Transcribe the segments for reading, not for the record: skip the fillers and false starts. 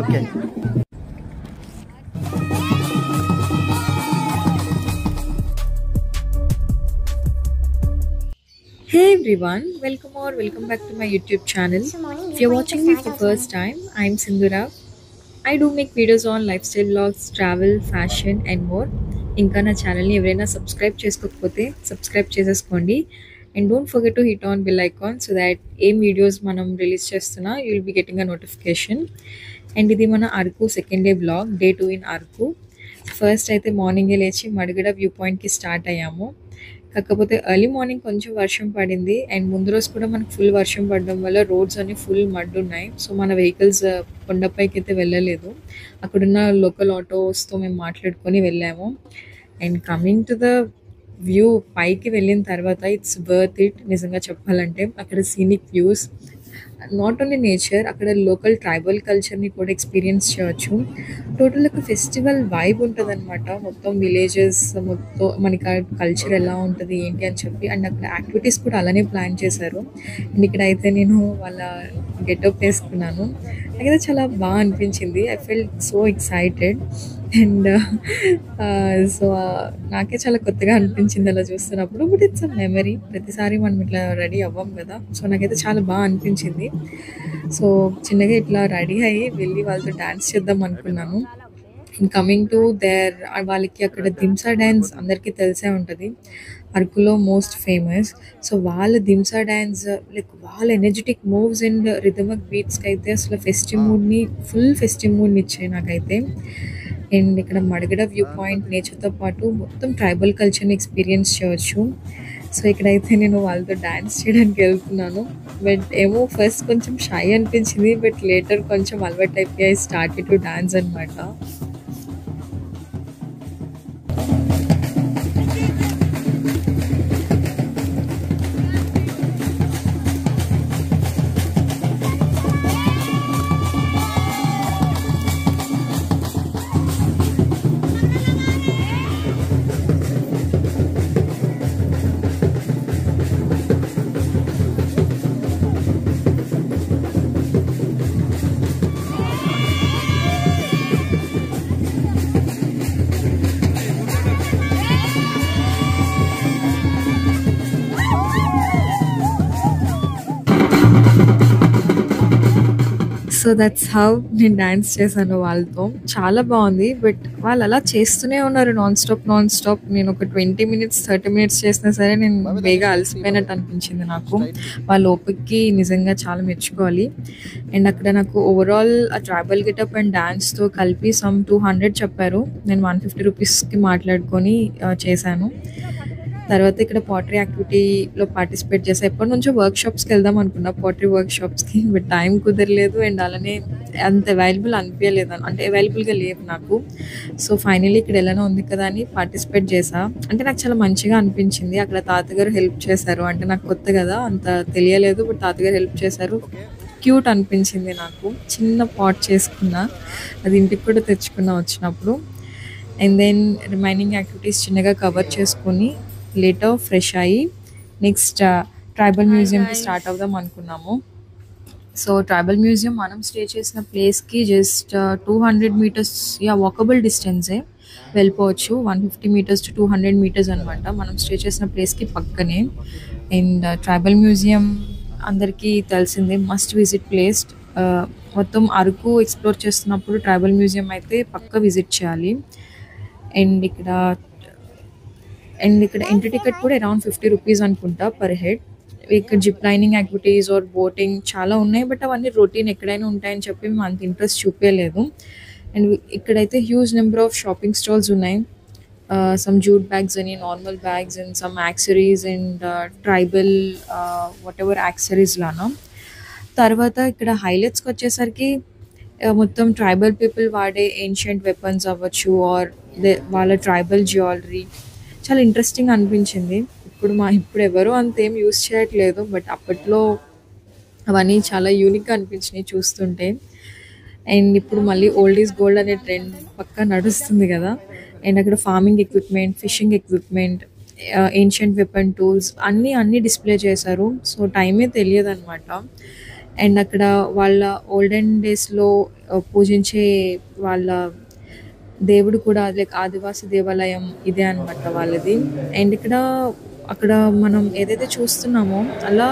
Okay. Hey everyone, welcome back to my YouTube channel. If you're watching me for first time, I'm Sindhura. I do make videos on lifestyle vlogs, travel, fashion and more. ఇంకా నా ఛానల్ని ఎవరైనా subscribe చేసుకోకపోతే subscribe చేసేసుకోండి and don't forget to hit on bell icon so that ఏం videos మనం release చేస్తున్నా you will be getting a notification. And ఇది మన Araku second day blog, day 2 in Araku. First అయితే మార్నింగే లేచి మడగడ వ్యూ పాయింట్కి స్టార్ట్ అయ్యాము. కాకపోతే ఎర్లీ మార్నింగ్ కొంచెం వర్షం పడింది అండ్ ముందు రోజు కూడా మనకు ఫుల్ వర్షం పడడం వల్ల రోడ్స్ అన్ని ఫుల్ మడ్ ఉన్నాయి. సో మన వెహికల్స్ కొండపైకి అయితే వెళ్ళలేదు. అక్కడున్న లోకల్ ఆటోస్తో మేము మాట్లాడుకొని వెళ్ళాము. And coming to the view, పైకి వెళ్ళిన తర్వాత ఇట్స్ వర్త్ ఇట్. నిజంగా చెప్పాలంటే అక్కడ scenic views, not only nature, అక్కడ లోకల్ ట్రైబల్ కల్చర్ని కూడా ఎక్స్పీరియన్స్ చేయవచ్చు. టోటల్ ఒక ఫెస్టివల్ వైబ్ ఉంటుంది అనమాట. మొత్తం విలేజెస్, మొత్తం మనకి కల్చర్ ఎలా ఉంటుంది ఏంటి అని చెప్పి. అండ్ అక్కడ యాక్టివిటీస్ కూడా అలానే ప్లాన్ చేశారు. అండ్ ఇక్కడ అయితే నేను వాళ్ళ గెటప్ వేసుకున్నాను. నాకైతే చాలా బాగా అనిపించింది. I felt so excited. And so నాకే చాలా కొత్తగా అనిపించింది అలా చూస్తున్నప్పుడు. But it's a memory. ప్రతిసారి మనం ఇట్లా రెడీ అవ్వం కదా. సో నాకైతే చాలా బాగా అనిపించింది. సో చిన్నగా ఇట్లా రెడీ అయ్యి వెళ్ళి వాళ్ళతో డాన్స్ చేద్దాం అనుకున్నాను. అండ్ కమింగ్ టు దేర్, వాళ్ళకి అక్కడ దింసా డ్యాన్స్ అందరికీ తెలిసే ఉంటుంది, అరకులో మోస్ట్ ఫేమస్. సో వాళ్ళ దింసా డ్యాన్స్, లైక్ వాళ్ళ ఎనర్జెటిక్ మూవ్స్ అండ్ రిథమిక్ బీట్స్కి అయితే అసలు ఫుల్ ఫెస్టివ్ మూడ్ని ఇచ్చాయి నాకైతే. అండ్ ఇక్కడ మడగడ వ్యూ పాయింట్ నేచర్తో పాటు మొత్తం ట్రైబల్ కల్చర్ని ఎక్స్పీరియన్స్ చేయవచ్చు. సో ఇక్కడైతే నేను వాళ్ళతో డాన్స్ చేయడానికి వెళ్తున్నాను. బట్ ఏమో ఫస్ట్ కొంచెం షై అనిపించింది, బట్ లేటర్ కొంచెం అలవాటు అయిపోయి ఐ స్టార్టెడ్ టు డాన్స్ అనమాట. సో దట్స్ హౌ నేను డాన్స్ చేశాను వాళ్ళతో. చాలా బాగుంది. బట్ వాళ్ళు అలా చేస్తూనే ఉన్నారు నాన్ స్టాప్. నేను ఒక 20 మినిట్స్ 30 మినిట్స్ చేసినా సరే నేను బేగా అలసిపోయినట్టు అనిపించింది నాకు. వాళ్ళ ఓపికకి నిజంగా చాలా మెచ్చుకోవాలి. అండ్ అక్కడ నాకు ఓవరాల్ ఆ ట్రైబల్ గెటప్ అండ్ డాన్స్తో కలిపి సమ్ 200 చెప్పారు. నేను 150 రూపీస్కి మాట్లాడుకొని చేశాను. తర్వాత ఇక్కడ పాటరీ యాక్టివిటీలో పార్టిసిపేట్ చేసా. ఎప్పటి నుంచో వర్క్షాప్స్కి వెళ్దాం అనుకున్నా, పాటరీ వర్క్షాప్స్కి. బట్ టైం కుదరలేదు అండ్ అలానే అంత అవైలబుల్గా లేవు నాకు. సో ఫైనలీ ఇక్కడ ఎలానో ఉంది కదా అని పార్టిసిపేట్ చేసా. అంటే నాకు చాలా మంచిగా అనిపించింది. అక్కడ తాతగారు హెల్ప్ చేశారు. అంటే నాకు కొత్త కదా, అంత తెలియలేదు. బట్ తాతగారు హెల్ప్ చేశారు. క్యూట్ అనిపించింది నాకు. చిన్న పాట్ చేసుకున్నా, అది ఇంటికి కూడా తెచ్చుకున్నా వచ్చినప్పుడు. అండ్ దెన్ రిమైనింగ్ యాక్టివిటీస్ చిన్నగా కవర్ చేసుకొని లేటర్ ఫ్రెష్ అయ్యి నెక్స్ట్ ట్రైబల్ మ్యూజియంకి స్టార్ట్ అవుదాం అనుకున్నాము. సో ట్రైబల్ మ్యూజియం మనం స్టే చేసిన ప్లేస్కి జస్ట్ 200 మీటర్స్ వాకబుల్ డిస్టెన్సే, వెళ్ళిపోవచ్చు. 150 మీటర్స్ టు 200 మీటర్స్ అనమాట మనం స్టే చేసిన ప్లేస్కి పక్కనే. అండ్ ట్రైబల్ మ్యూజియం అందరికీ తెలిసిందే, మస్ట్ విజిట్ ప్లేస్. మొత్తం అరకు ఎక్స్ప్లోర్ చేస్తున్నప్పుడు ట్రైబల్ మ్యూజియం అయితే పక్క విజిట్ చేయాలి. అండ్ ఇక్కడ ఎంట్రీ టికెట్ కూడా అరౌండ్ 50 రూపీస్ అనుకుంటా పర్ హెడ్. ఇక్కడ zip lining activities or boating చాలా ఉన్నాయి. బట్ అవన్నీ రొటీన్ ఎక్కడైనా ఉంటాయని చెప్పి మేము అంత ఇంట్రెస్ట్ చూపించలేదు. అండ్ ఇక్కడైతే huge number of shopping stalls ఉన్నాయి. సమ్ జూట్ బ్యాగ్స్ అని, normal bags and some accessories and tribal whatever accessories లానా. తర్వాత ఇక్కడ హైలైట్స్కి వచ్చేసరికి మొత్తం ట్రైబల్ పీపుల్ వాడే ఏన్షియంట్ వెపన్స్ అవ్వచ్చు ఆర్ వాళ్ళ ట్రైబల్ జ్యువెలరీ చాలా ఇంట్రెస్టింగ్ అనిపించింది. ఇప్పుడు ఎవరు అంతేం యూస్ చేయట్లేదు, బట్ అప్పట్లో అవన్నీ చాలా యూనిక్గా అనిపించినాయి చూస్తుంటే. అండ్ ఇప్పుడు మళ్ళీ ఓల్డ్ ఈజ్ గోల్డ్ అనే ట్రెండ్ పక్కా నడుస్తుంది కదా. అండ్ అక్కడ farming equipment, fishing equipment, ancient weapon tools అన్నీ డిస్ప్లే చేశారు. సో టైమే తెలియదు అనమాట. అండ్ అక్కడ వాళ్ళ ఓల్డెన్ డేస్లో పూజించే వాళ్ళ దేవుడు కూడా లైక్ ఆదివాసి దేవాలయం ఇదే అనమాట వాళ్ళది. అండ్ ఇక్కడ అక్కడ మనం ఏదైతే చూస్తున్నామో అలా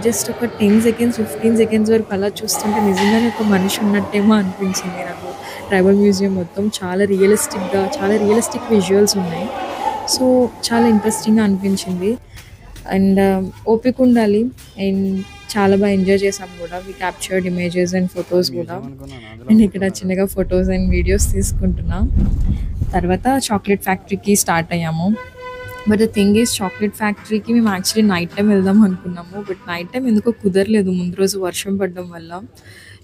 జస్ట్ ఒక 10 సెకండ్స్ 15 సెకండ్స్ వరకు అలా చూస్తుంటే నిజంగానే ఒక మనిషి ఉన్నట్టేమో అనిపించింది నాకు. ట్రైబల్ మ్యూజియం మొత్తం చాలా రియలిస్టిక్ విజువల్స్ ఉన్నాయి. సో చాలా ఇంట్రెస్టింగ్గా అనిపించింది. అండ్ ఓపిక ఉండాలి. అండ్ చాలా బాగా ఎంజాయ్ చేసాం కూడా. వి క్యాప్చర్డ్ ఇమేజెస్ అండ్ ఫొటోస్ కూడా. అండ్ ఇక్కడ చిన్నగా ఫొటోస్ అండ్ వీడియోస్ తీసుకుంటున్నా. తర్వాత చాక్లెట్ ఫ్యాక్టరీకి స్టార్ట్ అయ్యాము. But the thing is chocolate ఫ్యాక్టరీకి మేము యాక్చువల్లీ నైట్ టైం వెళ్దాం అనుకున్నాము. బట్ నైట్ టైం ఎందుకో కుదరలేదు ముందు రోజు వర్షం పడడం వల్ల.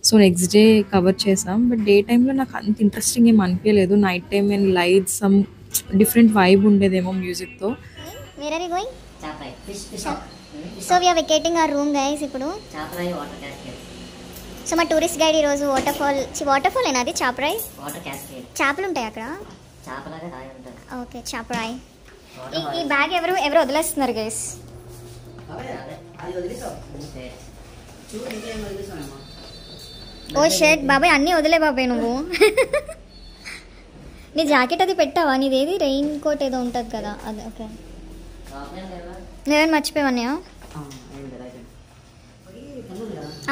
సో నెక్స్ట్ డే కవర్ చేసాం. బట్ డే టైంలో నాకు అంత ఇంట్రెస్టింగ్ ఏం అనిపించలేదు. Night time and lights some different vibe ఉండేదేమో మ్యూజిక్తో. So we're vacating our room guys ఇప్పుడు. సో మా టూరిస్ట్ గైడ్ ఈరోజు వాటర్ ఫాల్ ఏనా అది? చాపరాయ్ చేపలు ఉంటాయి అక్కడ. ఓకే చాపరాయ్. ఈ బ్యాగ్ ఎవరు వదిలేస్తున్నారు గైస్. ఓ షర్ట్ బాబాయ్ అన్నీ వదిలే బాబాయ్ నువ్వు. నీ జాకెట్ అది పెట్టావా? నీదేది రెయిన్ కోట్ ఏదో ఉంటుంది కదా అది. ఓకే నేనేమైనా మర్చిపోయావా?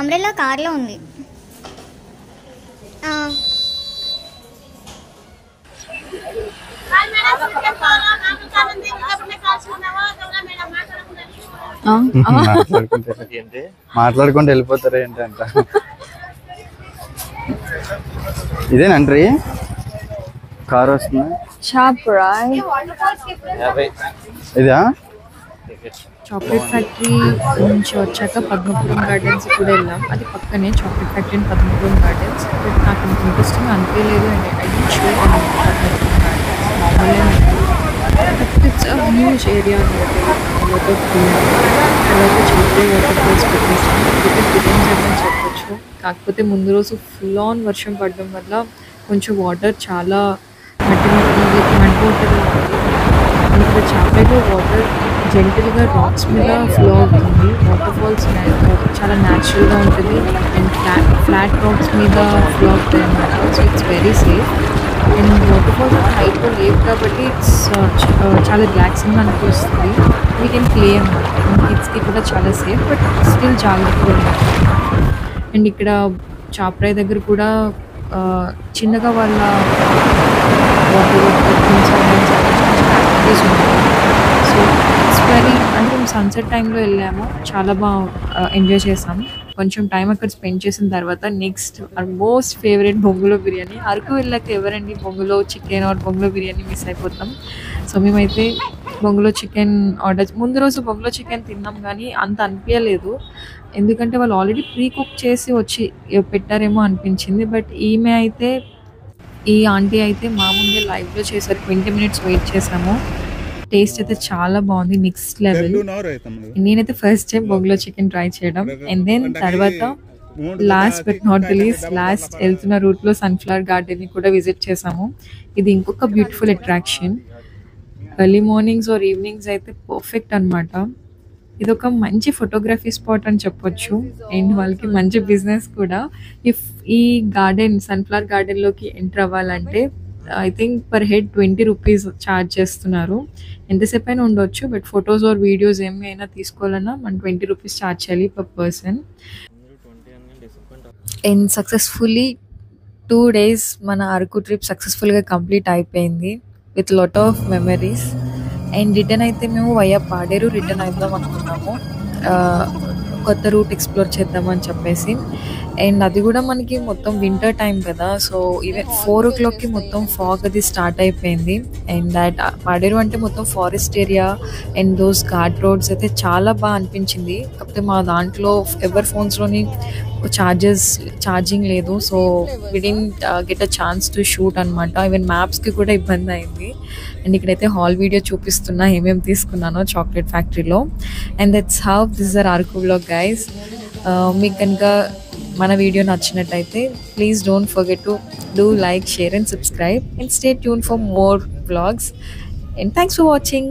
అంబ్రెల్లా కార్లో ఉంది. మాట్లాడుకుంటూ వెళ్ళిపోతారు ఏంటంట. ఇదేనంట్రీ కార్ వస్తుంది. ఇదా చాక్లెట్ ఫ్యాక్టరీ నుంచి వచ్చాక పద్మపురం గార్డెన్స్ కూడా వెళ్ళాం. అది పక్కనే chocolate factory and Padmapuram gardens. But నాకు అంత ఇంట్రెస్టింగ్ అనిపించలేదు. And I don't show Padmapuram gardens మామూలుగా ఇట్స్ అ హ్యూజ్ ఏరియా అనమాట. తర్వాత చాక్లెట్ వాటర్ ఫాల్స్ పెట్టేసాం. అని చెప్పొచ్చు. కాకపోతే ముందు రోజు ఫుల్ ఆన్ వర్షం పడడం వల్ల కొంచెం వాటర్ చాలా మట్టి వాటర్ ఇక్కడ చాక్లెట్లో వాటర్ జెంటల్గా రాక్స్ మీద ఫ్లో అవుతుంది. వాటర్ ఫాల్స్ చాలా న్యాచురల్గా ఉంటుంది. అండ్ ఫ్లాట్ రాక్స్ మీద ఫ్లో అవుతాయి అన్నమాట. So it's very safe. And water falls హైట్లో లేవు కాబట్టి ఇట్స్ చాలా రిలాక్సింగ్గా అనిపిస్తుంది. వీ కెన్ ప్లే అన్నమాట. కిడ్స్కి కూడా చాలా సేఫ్ బట్ స్టిల్ జాగ్రత్తగా ఉంటుంది. అండ్ ఇక్కడ చాపరాయి దగ్గర కూడా చిన్నగా వాళ్ళ వాటర్ యాక్టివిటీస్ ఉన్నాయి. సో ఇట్స్ వెరీ అంటే మేము సన్సెట్ టైంలో వెళ్ళాము. చాలా బాగా ఎంజాయ్ చేసాం. కొంచెం టైం అక్కడ స్పెండ్ చేసిన తర్వాత నెక్స్ట్ ఆర్ మోస్ట్ ఫేవరెట్ బొంగులో బిర్యానీ. అరకు వెళ్ళాక ఎవరండి బొంగులో చికెన్ ఆర్ బొంగులో బిర్యానీ మిస్ అయిపోతాం. సో మేమైతే బొంగులో చికెన్ ఆర్డర్ ముందు రోజు బొంగులో చికెన్ తిన్నాం కానీ అంత అనిపించలేదు. ఎందుకంటే వాళ్ళు ఆల్రెడీ ప్రీ కుక్ చేసి వచ్చి పెట్టారేమో అనిపించింది. బట్ ఈ ఆంటీ అయితే మా ముందే లైవ్లో చేశారు. 20 minutes వెయిట్ చేసాము. టేస్ట్ అయితే చాలా బాగుంది. Next level. నేనైతే ఫస్ట్ టైం బొంగులో చికెన్ ట్రై చేయడం. అండ్ దెన్ తర్వాత last but not the least వెళ్తున్న రూట్లో సన్ఫ్లవర్ గార్డెన్ని కూడా విజిట్ చేసాము. ఇది ఇంకొక beautiful attraction. Early mornings or evenings అయితే పర్ఫెక్ట్ అనమాట. ఇది ఒక మంచి ఫోటోగ్రఫీ స్పాట్ అని చెప్పొచ్చు. అండ్ వాళ్ళకి మంచి బిజినెస్ కూడా. ఇఫ్ ఈ గార్డెన్ సన్ఫ్లవర్ గార్డెన్లోకి ఎంటర్ అవ్వాలంటే I think per head 20 rupees charge చేస్తున్నారు. ఎంతసేపు అయినా ఉండొచ్చు. బట్ ఫొటోస్ ఆర్ వీడియోస్ ఏమైనా తీసుకోవాలన్నా మనం 20 rupees ఛార్జ్ చేయాలి per person. And successfully 2 days మన అరకు ట్రిప్ సక్సెస్ఫుల్గా కంప్లీట్ అయిపోయింది with lot of memories. And return అయితే మేము వయా పాడేరు రిటర్న్ అవుదాం అనుకున్నాము. కొత్త రూట్ ఎక్స్ప్లోర్ చేద్దామని చెప్పేసి. అండ్ అది కూడా మనకి మొత్తం వింటర్ టైం కదా. సో ఈవెన్ 4 o'clockకి మొత్తం ఫాగ్ అది స్టార్ట్ అయిపోయింది. అండ్ దట్ పాడేరు అంటే మొత్తం forest area and those ghat roads అయితే చాలా బాగా అనిపించింది. కాకపోతే మా దాంట్లో ఎవరి ఫోన్స్లోని ఛార్జింగ్ లేదు. So we didn't get a chance to shoot అనమాట. ఈవెన్ మ్యాప్స్కి కూడా ఇబ్బంది అయింది. అండ్ ఇక్కడైతే హాల్ వీడియో చూపిస్తున్నా ఏమేమి తీసుకున్నానో చాక్లెట్ ఫ్యాక్టరీలో. And that's how this our Araku vlog guys. మీకు కనుక మన వీడియో నచ్చినట్టయితే please don't forget to do like, share and subscribe. And stay tune for more vlogs. And thanks for watching.